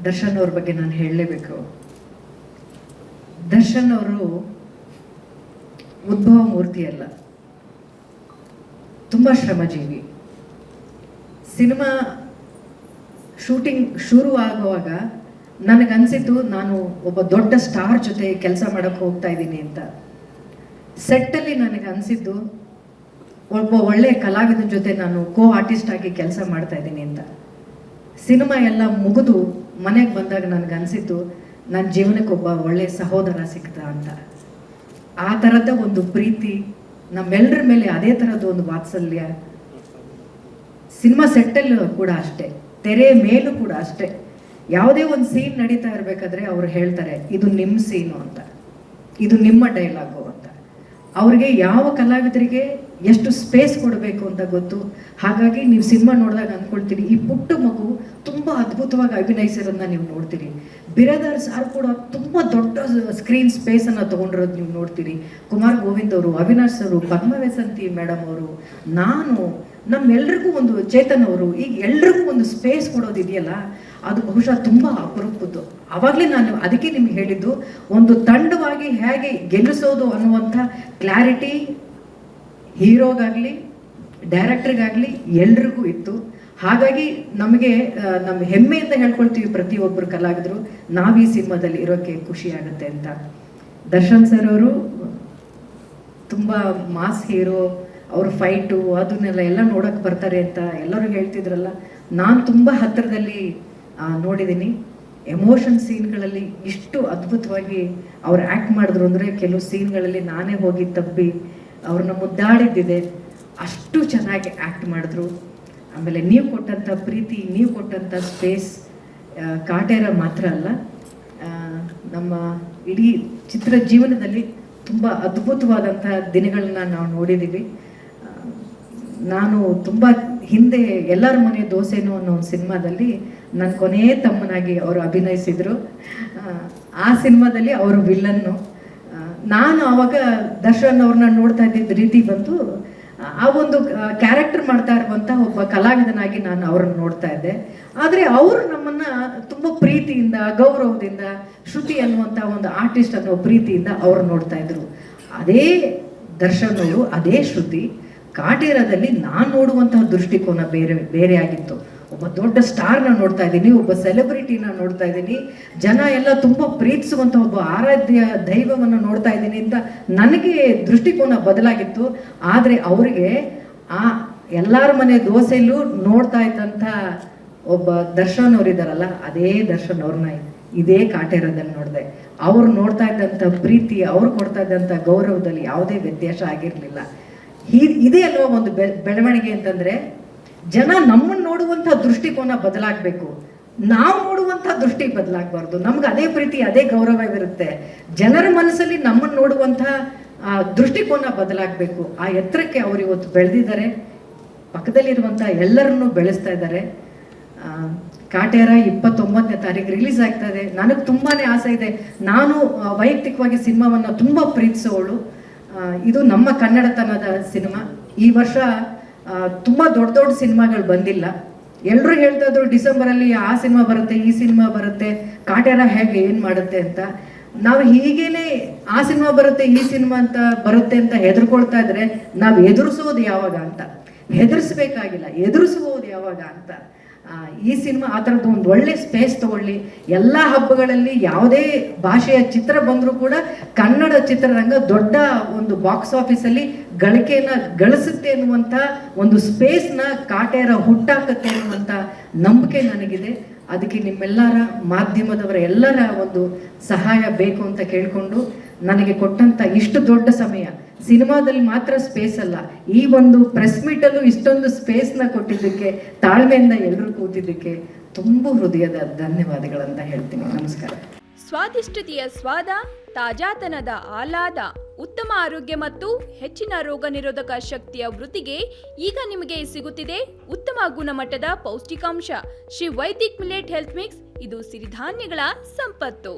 ದರ್ಶನ್ ಅವ್ರ ಬಗ್ಗೆ ನಾನು ಹೇಳಲೇಬೇಕು. ದರ್ಶನ್ ಅವರು ಉದ್ಭವ ಮೂರ್ತಿ ಅಲ್ಲ, ತುಂಬ ಶ್ರಮಜೀವಿ. ಸಿನಿಮಾ ಶೂಟಿಂಗ್ ಶುರು ಆಗುವಾಗ ನನಗನ್ಸಿದ್ದು ನಾನು ಒಬ್ಬ ದೊಡ್ಡ ಸ್ಟಾರ್ ಜೊತೆ ಕೆಲಸ ಮಾಡೋಕ್ಕೆ ಹೋಗ್ತಾ ಇದ್ದೀನಿ ಅಂತ. ಸೆಟ್ಟಲ್ಲಿ ನನಗೆ ಅನಿಸಿದ್ದು ಒಬ್ಬ ಒಳ್ಳೆ ಕಲಾವಿದನ ಜೊತೆ ನಾನು ಆರ್ಟಿಸ್ಟ್ ಆಗಿ ಕೆಲಸ ಮಾಡ್ತಾ ಇದ್ದೀನಿ ಅಂತ. ಸಿನಿಮಾ ಎಲ್ಲ ಮುಗಿದು ಮನೆಗೆ ಬಂದಾಗ ನನಗನ್ಸಿದ್ದು ನನ್ನ ಜೀವನಕ್ಕೆ ಒಬ್ಬ ಒಳ್ಳೆ ಸಹೋದರ ಸಿಗ್ತ ಅಂತ. ಆ ಥರದ ಒಂದು ಪ್ರೀತಿ ನಮ್ಮೆಲ್ಲರ ಮೇಲೆ, ಅದೇ ಥರದ ಒಂದು ವಾತ್ಸಲ್ಯ ಸಿನಿಮಾ ಸೆಟ್ಟಲ್ಲೂ ಕೂಡ ಅಷ್ಟೇ, ತೆರೆ ಮೇಲೂ ಕೂಡ ಅಷ್ಟೇ. ಯಾವುದೇ ಒಂದು ಸೀನ್ ನಡೀತಾ ಇರಬೇಕಾದ್ರೆ ಅವ್ರು ಹೇಳ್ತಾರೆ, ಇದು ನಿಮ್ಮ ಸೀನು ಅಂತ, ಇದು ನಿಮ್ಮ ಡೈಲಾಗು ಅಂತ. ಅವ್ರಿಗೆ ಯಾವ ಕಲಾವಿದರಿಗೆ ಎಷ್ಟು ಸ್ಪೇಸ್ ಕೊಡಬೇಕು ಅಂತ ಗೊತ್ತು. ಹಾಗಾಗಿ ನೀವು ಸಿನಿಮಾ ನೋಡಿದಾಗ ಅಂದ್ಕೊಳ್ತೀರಿ, ಈ ಪುಟ್ಟ ಮಗು ತುಂಬ ಅದ್ಭುತವಾಗಿ ಅಭಿನಯಿಸಿರೋದನ್ನ ನೀವು ನೋಡ್ತೀರಿ. ಬಿರಾದಾರ್ ಸಾರ್ ಕೂಡ ತುಂಬ ದೊಡ್ಡ ಸ್ಕ್ರೀನ್ ಸ್ಪೇಸನ್ನು ತೊಗೊಂಡಿರೋದು ನೀವು ನೋಡ್ತೀರಿ. ಕುಮಾರ್ ಗೋವಿಂದ್ ಅವರು, ಅವಿನಾಶ್ ಅವರು, ಪದ್ಮವೇಸಂತಿ ಮೇಡಮ್ ಅವರು, ನಾನು, ನಮ್ಮೆಲ್ರಿಗೂ ಒಂದು ಚೇತನ್ ಅವರು, ಈಗ ಎಲ್ರಿಗೂ ಒಂದು ಸ್ಪೇಸ್ ಕೊಡೋದಿದೆಯಲ್ಲ, ಅದು ಬಹುಶಃ ತುಂಬ ಅಪರೂಪದ್ದು. ಆವಾಗಲೇ ನಾನು ಅದಕ್ಕೆ ನಿಮ್ಗೆ ಹೇಳಿದ್ದು, ಒಂದು ತಂಡವಾಗಿ ಹೇಗೆ ಗೆಲ್ಲಿಸೋದು ಅನ್ನುವಂಥ ಕ್ಲಾರಿಟಿ ಹೀರೋಗಾಗಲಿ ಡೈರೆಕ್ಟ್ರಿಗಾಗಲಿ ಎಲ್ರಿಗೂ ಇತ್ತು. ಹಾಗಾಗಿ ನಮಗೆ ನಮ್ಮ ಹೆಮ್ಮೆಯಿಂದ ಹೇಳ್ಕೊಳ್ತೀವಿ ಪ್ರತಿಯೊಬ್ಬರು ಕಲಾವಿದರು, ನಾವು ಈ ಸಿನಿಮಾದಲ್ಲಿ ಇರೋಕ್ಕೆ ಖುಷಿ ಆಗುತ್ತೆ ಅಂತ. ದರ್ಶನ್ ಸರ್ ಅವರು ತುಂಬ ಮಾಸ್ ಹೀರೋ, ಅವ್ರ ಫೈಟು ಅದನ್ನೆಲ್ಲ ನೋಡೋಕ್ಕೆ ಬರ್ತಾರೆ ಅಂತ ಎಲ್ಲರೂ ಹೇಳ್ತಿದ್ರಲ್ಲ, ನಾನು ತುಂಬ ಹತ್ತಿರದಲ್ಲಿ ನೋಡಿದ್ದೀನಿ. ಎಮೋಷನ್ ಸೀನ್ಗಳಲ್ಲಿ ಇಷ್ಟು ಅದ್ಭುತವಾಗಿ ಅವ್ರು ಆ್ಯಕ್ಟ್ ಮಾಡಿದ್ರು ಅಂದರೆ, ಕೆಲವು ಸೀನ್ಗಳಲ್ಲಿ ನಾನೇ ಹೋಗಿ ತಪ್ಪಿ ಅವ್ರನ್ನ ಮುದ್ದಾಡಿದ್ದಿದೆ, ಅಷ್ಟು ಚೆನ್ನಾಗಿ ಆ್ಯಕ್ಟ್ ಮಾಡಿದ್ರು. ಆಮೇಲೆ ನೀವು ಕೊಟ್ಟಂಥ ಪ್ರೀತಿ, ನೀವು ಕೊಟ್ಟಂಥ ಸ್ಪೇಸ್ ಕಾಟೇರ ಮಾತ್ರ ಅಲ್ಲ, ನಮ್ಮ ಇಡೀ ಚಿತ್ರ ಜೀವನದಲ್ಲಿ ತುಂಬ ಅದ್ಭುತವಾದಂಥ ದಿನಗಳನ್ನ ನಾವು ನೋಡಿದ್ದೀವಿ. ನಾನು ತುಂಬ ಹಿಂದೆ ಎಲ್ಲರ ಮನೆ ದೋಸೆನೋ ಅನ್ನೋ ಒಂದು ಸಿನಿಮಾದಲ್ಲಿ ನನ್ನ ಕೊನೆಯ ತಮ್ಮನಾಗಿ ಅವರು ಅಭಿನಯಿಸಿದರು. ಆ ಸಿನಿಮಾದಲ್ಲಿ ಅವರು ವಿಲ್ಲನ್ನು. ನಾನು ಆವಾಗ ದರ್ಶನ್ ಅವ್ರನ್ನ ನೋಡ್ತಾ ಇದ್ದಿದ್ದ ರೀತಿ ಬಂದು ಆ ಒಂದು ಕ್ಯಾರೆಕ್ಟರ್ ಮಾಡ್ತಾ ಇರುವಂಥ ಒಬ್ಬ ಕಲಾವಿದನಾಗಿ ನಾನು ಅವ್ರನ್ನ ನೋಡ್ತಾ ಇದ್ದೆ. ಆದರೆ ಅವರು ನಮ್ಮನ್ನು ತುಂಬ ಪ್ರೀತಿಯಿಂದ, ಗೌರವದಿಂದ, ಶ್ರುತಿ ಅನ್ನುವಂಥ ಒಂದು ಆರ್ಟಿಸ್ಟ್ ಅನ್ನೋ ಪ್ರೀತಿಯಿಂದ ಅವರು ನೋಡ್ತಾ ಇದ್ರು. ಅದೇ ದರ್ಶನ್ ಅವರು, ಅದೇ ಶ್ರುತಿ ಕಾಟೇರದಲ್ಲಿ ನಾನು ನೋಡುವಂತಹ ದೃಷ್ಟಿಕೋನ ಬೇರೆ ಆಗಿತ್ತು. ಒಬ್ಬ ದೊಡ್ಡ ಸ್ಟಾರ್ನ ನೋಡ್ತಾ ಇದ್ದೀನಿ, ಒಬ್ಬ ಸೆಲೆಬ್ರಿಟಿನ ನೋಡ್ತಾ ಇದ್ದೀನಿ, ಜನ ಎಲ್ಲ ತುಂಬ ಪ್ರೀತಿಸುವಂಥ ಒಬ್ಬ ಆರಾಧ್ಯ ದೈವವನ್ನು ನೋಡ್ತಾ ಇದ್ದೀನಿ ಅಂತ ನನಗೆ ದೃಷ್ಟಿಕೋನ ಬದಲಾಗಿತ್ತು. ಆದರೆ ಅವರಿಗೆ ಆ ಎಲ್ಲರ ಮನೆ ದೋಸೆಯಲ್ಲೂ ನೋಡ್ತಾ ಇದ್ದಂಥ ಒಬ್ಬ ದರ್ಶನ್ ಅವರಿದ್ದಾರಲ್ಲ, ಅದೇ ದರ್ಶನ್ ಅವ್ರನ್ನ ಇದೇ ಕಾಟೇರದಲ್ಲಿ ನೋಡಿದೆ. ಅವ್ರು ನೋಡ್ತಾ ಇದ್ದಂಥ ಪ್ರೀತಿ, ಅವ್ರು ಕೊಡ್ತಾ ಇದ್ದಂಥ ಗೌರವದಲ್ಲಿ ಯಾವುದೇ ವ್ಯತ್ಯಾಸ ಆಗಿರಲಿಲ್ಲ. ಇದೇ ಅಲ್ವಾ ಒಂದು ಬೆಳವಣಿಗೆ ಅಂತಂದ್ರೆ, ಜನ ನಮ್ಮನ್ನು ನೋಡುವಂಥ ದೃಷ್ಟಿಕೋನ ಬದಲಾಗಬೇಕು, ನಾವು ನೋಡುವಂಥ ದೃಷ್ಟಿ ಬದಲಾಗಬಾರ್ದು. ನಮ್ಗೆ ಅದೇ ಪ್ರೀತಿ, ಅದೇ ಗೌರವವಿರುತ್ತೆ. ಜನರ ಮನಸ್ಸಲ್ಲಿ ನಮ್ಮನ್ನು ನೋಡುವಂಥ ದೃಷ್ಟಿಕೋನ ಬದಲಾಗಬೇಕು. ಆ ಎತ್ತರಕ್ಕೆ ಅವರು ಇವತ್ತು ಬೆಳೆದಿದ್ದಾರೆ, ಪಕ್ಕದಲ್ಲಿರುವಂಥ ಎಲ್ಲರನ್ನೂ ಬೆಳೆಸ್ತಾ ಇದ್ದಾರೆ. ಕಾಟೇರ 29ನೇ ತಾರೀಕು ರಿಲೀಸ್ ಆಗ್ತಾ ಇದೆ. ನನಗೆ ತುಂಬಾ ಆಸೆ ಇದೆ. ನಾನು ವೈಯಕ್ತಿಕವಾಗಿ ಸಿನಿಮಾವನ್ನು ತುಂಬ ಪ್ರೀತಿಸೋಳು. ಇದು ನಮ್ಮ ಕನ್ನಡತನದ ಸಿನಿಮಾ. ಈ ವರ್ಷ ತುಂಬ ದೊಡ್ಡ ಸಿನಿಮಾಗಳು ಬಂದಿಲ್ಲ. ಎಲ್ಲರೂ ಹೇಳ್ತಾ ಇದ್ರು ಡಿಸೆಂಬರಲ್ಲಿ ಆ ಸಿನಿಮಾ ಬರುತ್ತೆ, ಈ ಸಿನಿಮಾ ಬರುತ್ತೆ, ಕಾಟೇರ ಹೇಗೆ ಏನು ಮಾಡುತ್ತೆ ಅಂತ. ನಾವು ಹೀಗೇನೆ ಆ ಸಿನಿಮಾ ಬರುತ್ತೆ, ಈ ಸಿನಿಮಾ ಅಂತ ಬರುತ್ತೆ ಅಂತ ಹೆದರ್ಕೊಳ್ತಾ ಇದ್ರೆ ನಾವು ಎದುರಿಸೋದು ಯಾವಾಗ ಅಂತ, ಹೆದರ್ಸ್ಬೇಕಾಗಿಲ್ಲ, ಎದುರಿಸುವುದು ಯಾವಾಗ ಅಂತ. ಈ ಸಿನಿಮಾ ಆ ಥರದ್ದು ಒಂದು ಒಳ್ಳೆ ಸ್ಪೇಸ್ ತಗೊಳ್ಳಿ. ಎಲ್ಲ ಹಬ್ಬಗಳಲ್ಲಿ ಯಾವುದೇ ಭಾಷೆಯ ಚಿತ್ರ ಬಂದರೂ ಕೂಡ ಕನ್ನಡ ಚಿತ್ರರಂಗ ದೊಡ್ಡ ಒಂದು ಬಾಕ್ಸ್ ಆಫೀಸಲ್ಲಿ ಗಳಿಕೆಯನ್ನು ಗಳಿಸುತ್ತೆ ಅನ್ನುವಂಥ ಒಂದು ಸ್ಪೇಸ್ನ ಕಾಟೇರ ಹುಟ್ಟಾಕತ್ತೆ ಅನ್ನುವಂಥ ನಂಬಿಕೆ ನನಗಿದೆ. ಅದಕ್ಕೆ ನಿಮ್ಮೆಲ್ಲರ ಮಾಧ್ಯಮದವರ ಎಲ್ಲರ ಒಂದು ಸಹಾಯ ಬೇಕು ಅಂತ ಕೇಳಿಕೊಂಡು, ನನಗೆ ಕೊಟ್ಟಂಥ ಇಷ್ಟು ದೊಡ್ಡ ಸಮಯ, ಸಿನಿಮಾದಲ್ಲಿ ಮಾತ್ರ ಸ್ಪೇಸ್ ಅಲ್ಲ, ಈ ಒಂದು ಪ್ರೆಸ್ ಮೀಟಲ್ಲೂ ಇಷ್ಟೊಂದು ಸ್ಪೇಸ್ನ ಕೊಟ್ಟಿದ್ದಕ್ಕೆ, ತಾಳ್ಮೆಯಿಂದ ಎಲ್ಲರೂ ಕೂತಿದ್ದಕ್ಕೆ ತುಂಬ ಹೃದಯದ ಧನ್ಯವಾದಗಳಂತ ಹೇಳ್ತೀನಿ. ನಮಸ್ಕಾರ. ಸ್ವಾದಿಷ್ಟತೆಯ ಸ್ವಾದ, ತಾಜಾತನದ ಆಹ್ಲಾದ, ಉತ್ತಮ ಆರೋಗ್ಯ ಮತ್ತು ಹೆಚ್ಚಿನ ರೋಗ ನಿರೋಧಕ ಶಕ್ತಿಯ ವೃತ್ತಿಗೆ ಈಗ ನಿಮಗೆ ಸಿಗುತ್ತಿದೆ ಉತ್ತಮ ಗುಣಮಟ್ಟದ ಪೌಷ್ಟಿಕಾಂಶ. Shri Vaidik millet health mix. ಇದು ಸಿರಿಧಾನ್ಯಗಳ ಸಂಪತ್ತು.